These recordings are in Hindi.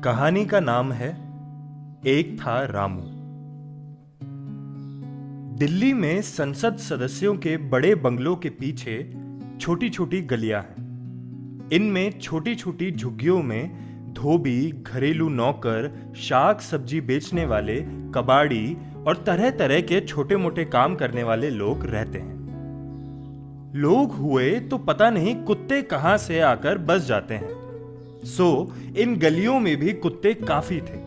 कहानी का नाम है एक था रामू। दिल्ली में संसद सदस्यों के बड़े बंगलों के पीछे छोटी छोटी गलियां हैं। इनमें छोटी छोटी झुग्गियों में धोबी, घरेलू नौकर, शाक सब्जी बेचने वाले, कबाड़ी और तरह तरह के छोटे मोटे काम करने वाले लोग रहते हैं। लोग हुए तो पता नहीं कुत्ते कहां से आकर बस जाते हैं। इन गलियों में भी कुत्ते काफी थे।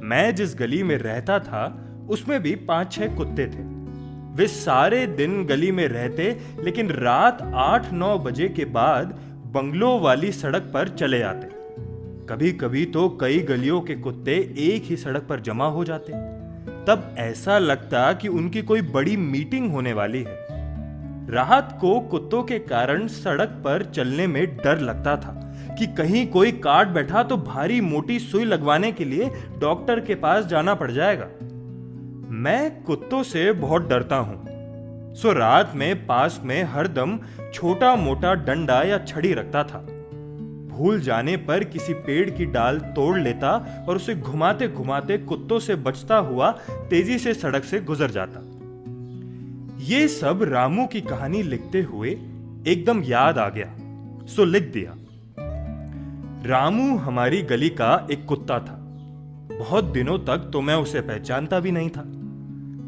मैं जिस गली में रहता था उसमें भी 5-6 कुत्ते थे। वे सारे दिन गली में रहते, लेकिन रात 8-9 बजे के बाद बंगलों वाली सड़क पर चले आते। कभी कभी तो कई गलियों के कुत्ते एक ही सड़क पर जमा हो जाते। तब ऐसा लगता कि उनकी कोई बड़ी मीटिंग होने वाली है। रात को कुत्तों के कारण सड़क पर चलने में डर लगता था कि कहीं कोई काट बैठा तो भारी मोटी सुई लगवाने के लिए डॉक्टर के पास जाना पड़ जाएगा। मैं कुत्तों से बहुत डरता हूं, रात में पास में हरदम छोटा मोटा डंडा या छड़ी रखता था। भूल जाने पर किसी पेड़ की डाल तोड़ लेता और उसे घुमाते घुमाते कुत्तों से बचता हुआ तेजी से सड़क से गुजर जाता। ये सब रामू की कहानी लिखते हुए एकदम याद आ गया, लिख दिया। रामू हमारी गली का एक कुत्ता था। बहुत दिनों तक तो मैं उसे पहचानता भी नहीं था।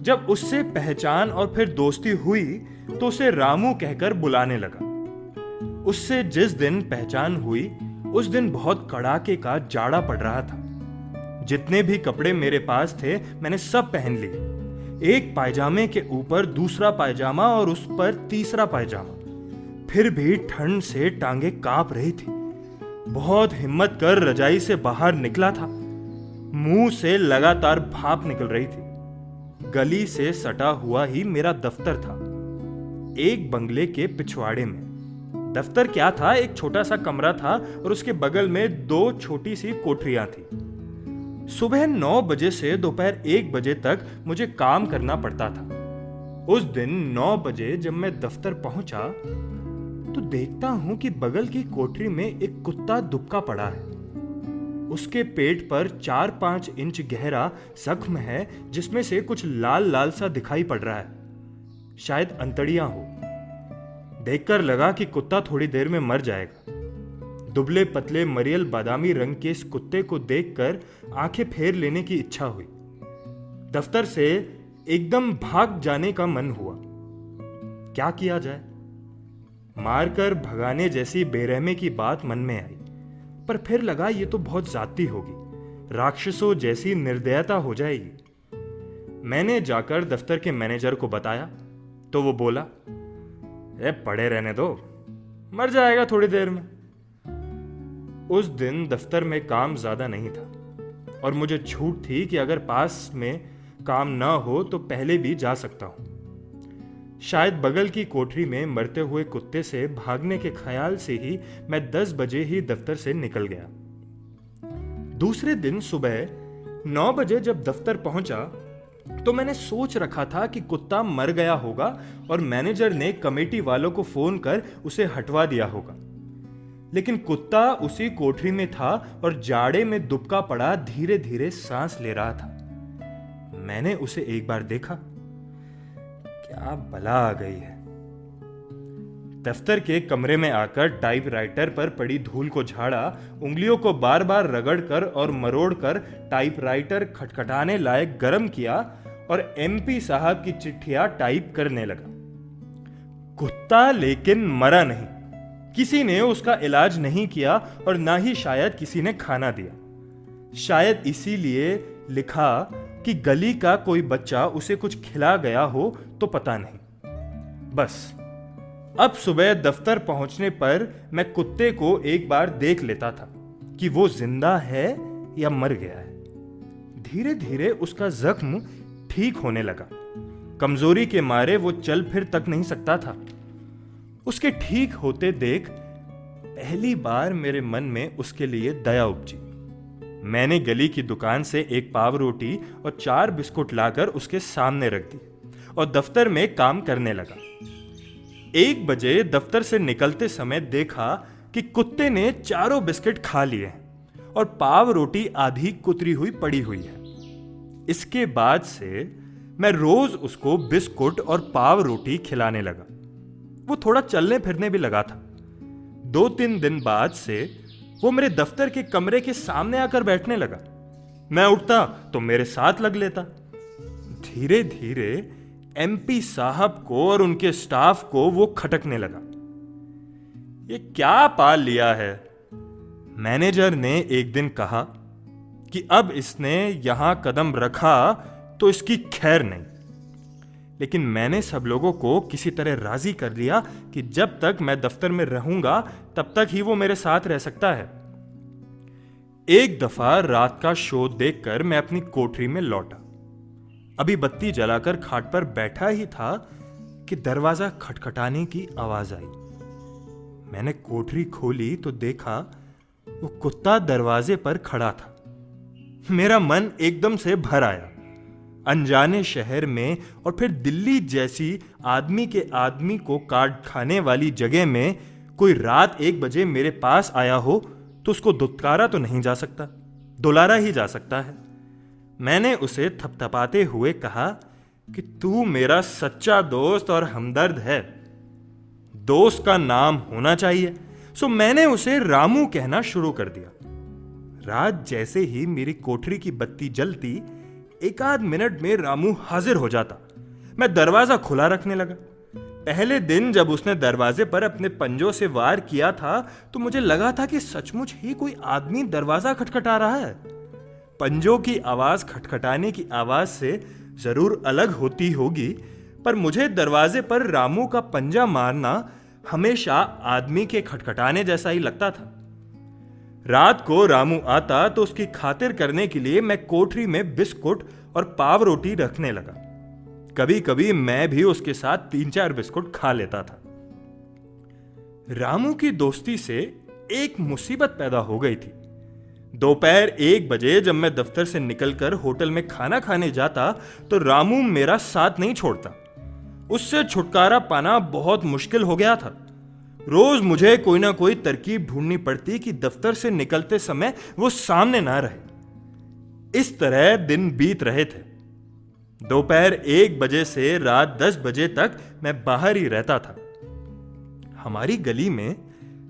जब उससे पहचान और फिर दोस्ती हुई तो उसे रामू कहकर बुलाने लगा। उससे जिस दिन पहचान हुई उस दिन बहुत कड़ाके का जाड़ा पड़ रहा था। जितने भी कपड़े मेरे पास थे मैंने सब पहन लिए। एक पायजामे के ऊपर दूसरा पायजामा और उस पर तीसरा पायजामा। फिर भी ठंड से टांगे कांप रही थी। बहुत हिम्मत कर रजाई से बाहर निकला था। मुंह से लगातार भाप निकल रही थी। गली से सटा हुआ ही मेरा दफ्तर था, एक बंगले के पिछवाड़े में। दफ्तर क्या था, एक छोटा सा कमरा था और उसके बगल में 2 छोटी सी कोठरियां थी। सुबह 9 बजे से दोपहर 1 बजे तक मुझे काम करना पड़ता था। उस दिन 9 बजे जब मैं दफ्तर पहुंचा तो देखता हूं कि बगल की कोठरी में एक कुत्ता दुबका पड़ा है। उसके पेट पर 4-5 इंच गहरा जख्म है जिसमें से कुछ लाल लाल सा दिखाई पड़ रहा है। शायद अंतड़ियां हो। देखकर लगा कि कुत्ता थोड़ी देर में मर जाएगा। दुबले पतले मरियल बादामी रंग के इस कुत्ते को देखकर आंखें फेर लेने की इच्छा हुई। दफ्तर से एकदम भाग जाने का मन हुआ। क्या किया जाए? मारकर भगाने जैसी बेरहमी की बात मन में आई, पर फिर लगा ये तो बहुत जाती होगी, राक्षसों जैसी निर्दयता हो जाएगी। मैंने जाकर दफ्तर के मैनेजर को बताया तो वो बोला, पड़े रहने दो, मर जाएगा थोड़ी देर में। उस दिन दफ्तर में काम ज्यादा नहीं था और मुझे छूट थी कि अगर पास में काम ना हो तो पहले भी जा सकता हूं। शायद बगल की कोठरी में मरते हुए कुत्ते से भागने के ख्याल से ही मैं 10 बजे ही दफ्तर से निकल गया। दूसरे दिन सुबह 9 बजे जब दफ्तर पहुंचा तो मैंने सोच रखा था कि कुत्ता मर गया होगा और मैनेजर ने कमेटी वालों को फोन कर उसे हटवा दिया होगा। लेकिन कुत्ता उसी कोठरी में था और जाड़े में दुबका पड़ा धीरे धीरे सांस ले रहा था। मैंने उसे एक बार देखा। क्या बला आ गई है। दफ्तर के कमरे में आकर टाइपराइटर पर पड़ी धूल को झाड़ा, उंगलियों को बार बार रगड़कर और मरोड़कर टाइपराइटर खटखटाने लायक गर्म किया और एमपी साहब की चिट्ठियां टाइप करने लगा। कुत्ता लेकिन मरा नहीं। किसी ने उसका इलाज नहीं किया और ना ही शायद किसी ने खाना दिया। शायद इसीलिए लिखा कि गली का कोई बच्चा उसे कुछ खिला गया हो तो पता नहीं। बस अब सुबह दफ्तर पहुंचने पर मैं कुत्ते को एक बार देख लेता था कि वो जिंदा है या मर गया है। धीरे धीरे उसका जख्म ठीक होने लगा। कमजोरी के मारे वो चल फिर तक नहीं सकता था। उसके ठीक होते देख पहली बार मेरे मन में उसके लिए दया उपजी। मैंने गली की दुकान से एक पाव रोटी और 4 बिस्कुट लाकर उसके सामने रख दी और दफ्तर में काम करने लगा। 1 बजे दफ्तर से निकलते समय देखा कि कुत्ते ने चारों बिस्किट खा लिए और पाव रोटी आधी कुतरी हुई पड़ी हुई है। इसके बाद से मैं रोज उसको बिस्कुट और पाव रोटी खिलाने लगा। वो थोड़ा चलने फिरने भी लगा था। 2-3 दिन बाद से वो मेरे दफ्तर के कमरे के सामने आकर बैठने लगा। मैं उठता तो मेरे साथ लग लेता। धीरे धीरे एमपी साहब को और उनके स्टाफ को वो खटकने लगा। ये क्या पाल लिया है? मैनेजर ने एक दिन कहा कि अब इसने यहां कदम रखा तो इसकी खैर नहीं। लेकिन मैंने सब लोगों को किसी तरह राजी कर लिया कि जब तक मैं दफ्तर में रहूंगा तब तक ही वो मेरे साथ रह सकता है। एक दफा रात का शो देखकर मैं अपनी कोठरी में लौटा। अभी बत्ती जलाकर खाट पर बैठा ही था कि दरवाजा खटखटाने की आवाज आई। मैंने कोठरी खोली तो देखा वो कुत्ता दरवाजे पर खड़ा था। मेरा मन एकदम से भर आया। अनजाने शहर में और फिर दिल्ली जैसी आदमी के आदमी को काट खाने वाली जगह में कोई रात 1 बजे मेरे पास आया हो तो उसको दुत्कारा तो नहीं जा सकता, दुलारा ही जा सकता है। मैंने उसे थपथपाते हुए कहा कि तू मेरा सच्चा दोस्त और हमदर्द है। दोस्त का नाम होना चाहिए। सो मैंने उसे रामू कहना शुरू कर दिया। रात जैसे ही मेरी कोठरी की बत्ती जलती 1 आध मिनट में रामू हाजिर हो जाता। मैं दरवाजा खुला रखने लगा। पहले दिन जब उसने दरवाजे पर अपने पंजों से वार किया था तो मुझे लगा था कि सचमुच ही कोई आदमी दरवाजा खटखटा रहा है। पंजों की आवाज खटखटाने की आवाज से जरूर अलग होती होगी, पर मुझे दरवाजे पर रामू का पंजा मारना हमेशा आदमी के खटखटाने जैसा ही लगता था। रात को रामू आता तो उसकी खातिर करने के लिए मैं कोठरी में बिस्कुट और पाव रोटी रखने लगा। कभी कभी मैं भी उसके साथ 3-4 बिस्कुट खा लेता था। रामू की दोस्ती से एक मुसीबत पैदा हो गई थी। दोपहर 1 बजे जब मैं दफ्तर से निकलकर होटल में खाना खाने जाता तो रामू मेरा साथ नहीं छोड़ता। उससे छुटकारा पाना बहुत मुश्किल हो गया था। रोज मुझे कोई ना कोई तरकीब ढूंढनी पड़ती कि दफ्तर से निकलते समय वो सामने ना रहे। इस तरह दिन बीत रहे थे। दोपहर 1 बजे से रात 10 बजे तक मैं बाहर ही रहता था। हमारी गली में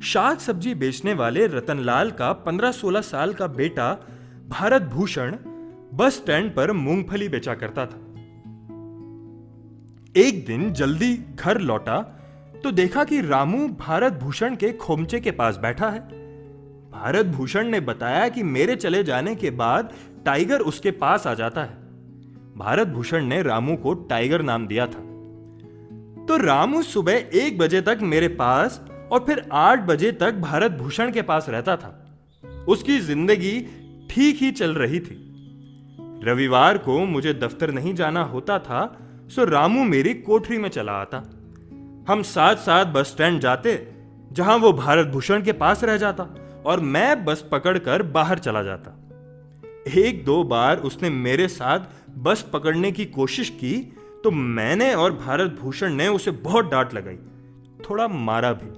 शाक सब्जी बेचने वाले रतनलाल का 15-16 साल का बेटा भारत भूषण बस स्टैंड पर मूंगफली बेचा करता था। एक दिन जल्दी घर लौटा तो देखा कि रामू भारत भूषण के खोमचे के पास बैठा है। भारत भूषण ने बताया कि मेरे चले जाने के बाद टाइगर उसके पास आ जाता है। भारत भूषण ने रामू को टाइगर नाम दिया था। तो रामू सुबह 1 बजे तक मेरे पास और फिर 8 बजे तक भारत भूषण के पास रहता था। उसकी जिंदगी ठीक ही चल रही थी। रविवार को मुझे दफ्तर नहीं जाना होता था, सो रामू मेरी कोठरी में चला आता। हम साथ साथ बस स्टैंड जाते, जहां वो भारत भूषण के पास रह जाता और मैं बस पकड़कर बाहर चला जाता। 1-2 बार उसने मेरे साथ बस पकड़ने की कोशिश की तो मैंने और भारत भूषण ने उसे बहुत डांट लगाई, थोड़ा मारा भी,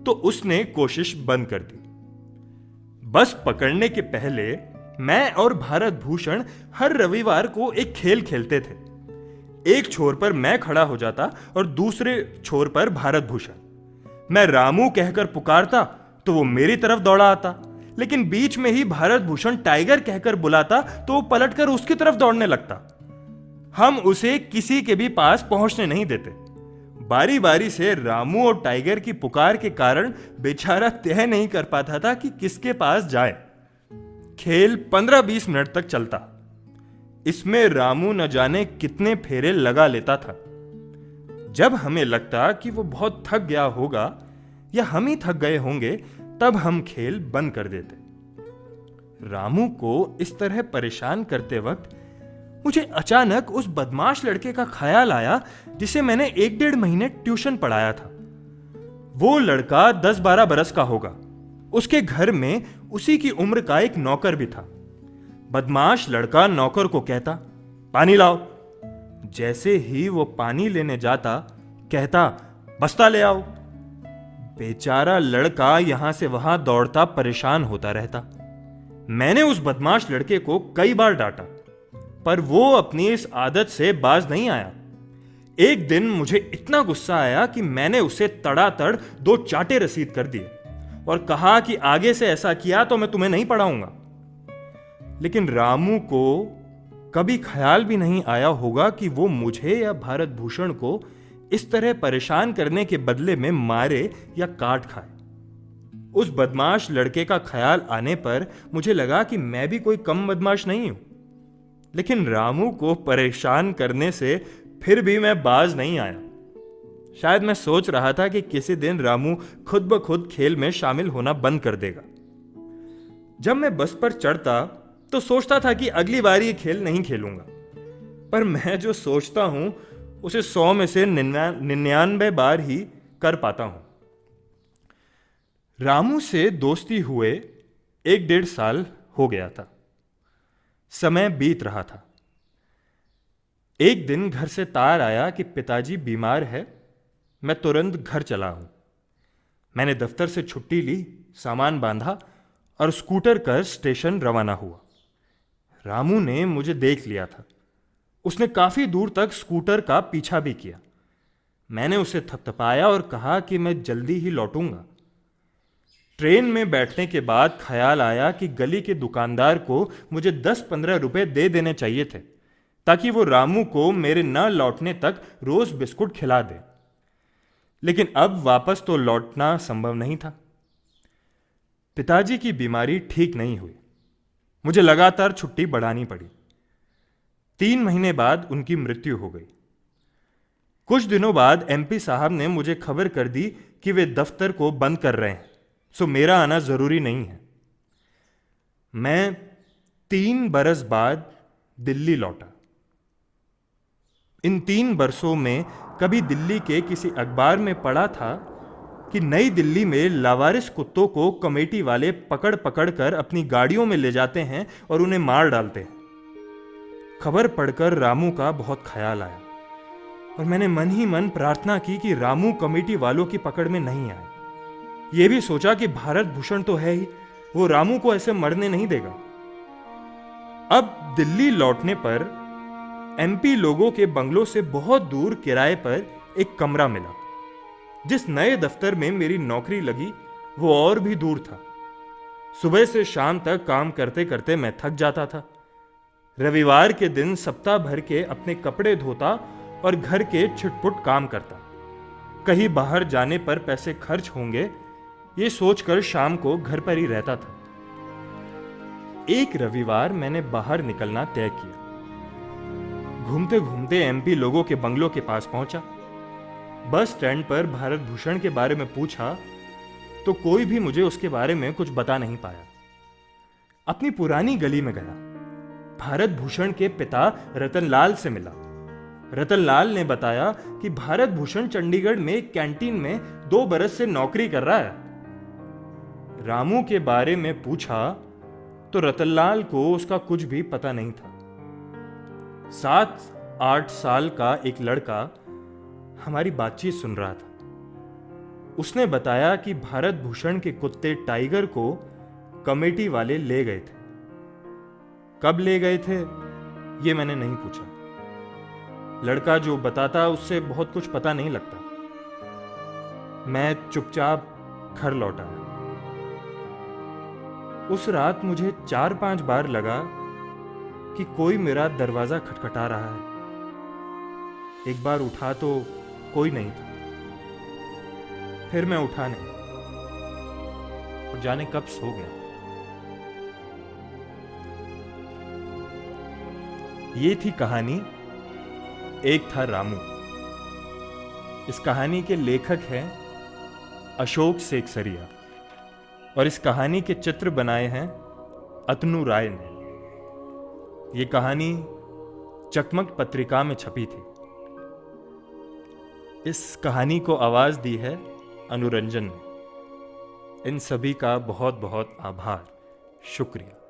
तो उसने कोशिश बंद कर दी। बस पकड़ने के पहले मैं और भारत भूषण हर रविवार को एक खेल खेलते थे। एक छोर पर मैं खड़ा हो जाता और दूसरे छोर पर भारत भूषण। मैं रामू कहकर पुकारता तो वो मेरी तरफ दौड़ा आता, लेकिन बीच में ही भारत भूषण टाइगर कहकर बुलाता तो वो पलटकर उसकी तरफ दौड़ने लगता। हम उसे किसी के भी पास पहुंचने नहीं देते। बारी बारी से रामू और टाइगर की पुकार के कारण बेचारा तय नहीं कर पाता था कि किसके पास जाए। खेल 15-20 मिनट तक चलता। इसमें रामू न जाने कितने फेरे लगा लेता था। जब हमें लगता कि वो बहुत थक गया होगा या हम ही थक गए होंगे, तब हम खेल बंद कर देते। रामू को इस तरह परेशान करते वक्त मुझे अचानक उस बदमाश लड़के का ख्याल आया जिसे मैंने 1-1.5 महीने ट्यूशन पढ़ाया था। वो लड़का 10-12 बरस का होगा। उसके घर में उसी की उम्र का एक नौकर भी था। बदमाश लड़का नौकर को कहता, पानी लाओ। जैसे ही वो पानी लेने जाता, कहता, बस्ता ले आओ। बेचारा लड़का यहां से वहां दौड़ता परेशान होता रहता। मैंने उस बदमाश लड़के को कई बार डांटा, पर वो अपनी इस आदत से बाज नहीं आया। एक दिन मुझे इतना गुस्सा आया कि मैंने उसे तड़ातड़ 2 चाटे रसीद कर दिए और कहा कि आगे से ऐसा किया तो मैं तुम्हें नहीं पढ़ाऊंगा। लेकिन रामू को कभी ख्याल भी नहीं आया होगा कि वो मुझे या भारत भूषण को इस तरह परेशान करने के बदले में मारे या काट खाए। उस बदमाश लड़के का ख्याल आने पर मुझे लगा कि मैं भी कोई कम बदमाश नहीं हूं, लेकिन रामू को परेशान करने से फिर भी मैं बाज नहीं आया। शायद मैं सोच रहा था कि किसी दिन रामू खुद ब खुद खेल में शामिल होना बंद कर देगा। जब मैं बस पर चढ़ता तो सोचता था कि अगली बार ये खेल नहीं खेलूंगा, पर मैं जो सोचता हूं उसे 100 में से 99 बार ही कर पाता हूं। रामू से दोस्ती हुए 1-1.5 साल हो गया था। समय बीत रहा था। एक दिन घर से तार आया कि पिताजी बीमार है, मैं तुरंत घर चला हूं। मैंने दफ्तर से छुट्टी ली, सामान बांधा और स्कूटर कर स्टेशन रवाना हुआ। रामू ने मुझे देख लिया था। उसने काफी दूर तक स्कूटर का पीछा भी किया। मैंने उसे थपथपाया और कहा कि मैं जल्दी ही लौटूंगा। ट्रेन में बैठने के बाद ख्याल आया कि गली के दुकानदार को मुझे 10-15 रुपए दे देने चाहिए थे, ताकि वो रामू को मेरे न लौटने तक रोज बिस्कुट खिला दे। लेकिन अब वापस तो लौटना संभव नहीं था। पिताजी की बीमारी ठीक नहीं हुई। मुझे लगातार छुट्टी बढ़ानी पड़ी। 3 महीने बाद उनकी मृत्यु हो गई। कुछ दिनों बाद एमपी साहब ने मुझे खबर कर दी कि वे दफ्तर को बंद कर रहे हैं, सो मेरा आना जरूरी नहीं है। मैं 3 बरस बाद दिल्ली लौटा। इन 3 बरसों में कभी दिल्ली के किसी अखबार में पढ़ा था कि नई दिल्ली में लावारिस कुत्तों को कमेटी वाले पकड़ पकड़ कर अपनी गाड़ियों में ले जाते हैं और उन्हें मार डालते हैं। खबर पढ़कर रामू का बहुत ख्याल आया और मैंने मन ही मन प्रार्थना की कि रामू कमेटी वालों की पकड़ में नहीं आए। यह भी सोचा कि भारत भूषण तो है ही, वो रामू को ऐसे मरने नहीं देगा। अब दिल्ली लौटने पर एमपी लोगों के बंगलों से बहुत दूर किराए पर एक कमरा मिला। जिस नए दफ्तर में मेरी नौकरी लगी वो और भी दूर था। सुबह से शाम तक काम करते करते मैं थक जाता था। रविवार के दिन सप्ताह भर के अपने कपड़े धोता और घर के छिटपुट काम करता। कहीं बाहर जाने पर पैसे खर्च होंगे, ये सोचकर शाम को घर पर ही रहता था। एक रविवार मैंने बाहर निकलना तय किया। घूमते घूमते एमपी लोगों के बंगलों के पास पहुंचा। बस स्टैंड पर भारत भूषण के बारे में पूछा तो कोई भी मुझे उसके बारे में कुछ बता नहीं पाया। अपनी पुरानी गली में गया। भारत भूषण के पिता रतनलाल से मिला। रतनलाल ने बताया कि भारत भूषण चंडीगढ़ में एक कैंटीन में 2 बरस से नौकरी कर रहा है। रामू के बारे में पूछा तो रतनलाल को उसका कुछ भी पता नहीं था। 7-8 साल का एक लड़का हमारी बातचीत सुन रहा था। उसने बताया कि भारत भूषण के कुत्ते टाइगर को कमेटी वाले ले गए थे। कब ले गए थे ये मैंने नहीं पूछा। लड़का जो बताता उससे बहुत कुछ पता नहीं लगता। मैं चुपचाप घर लौटा। उस रात मुझे 4-5 बार लगा कि कोई मेरा दरवाजा खटखटा रहा है। एक बार उठा तो कोई नहीं था। फिर मैं उठा नहीं और जाने कब सो गया। ये थी कहानी एक था रामू। इस कहानी के लेखक हैं अशोक सेकसरिया और इस कहानी के चित्र बनाए हैं अतनु राय ने। यह कहानी चकमक पत्रिका में छपी थी। इस कहानी को आवाज दी है अनुरंजन ने। इन सभी का बहुत बहुत आभार, शुक्रिया।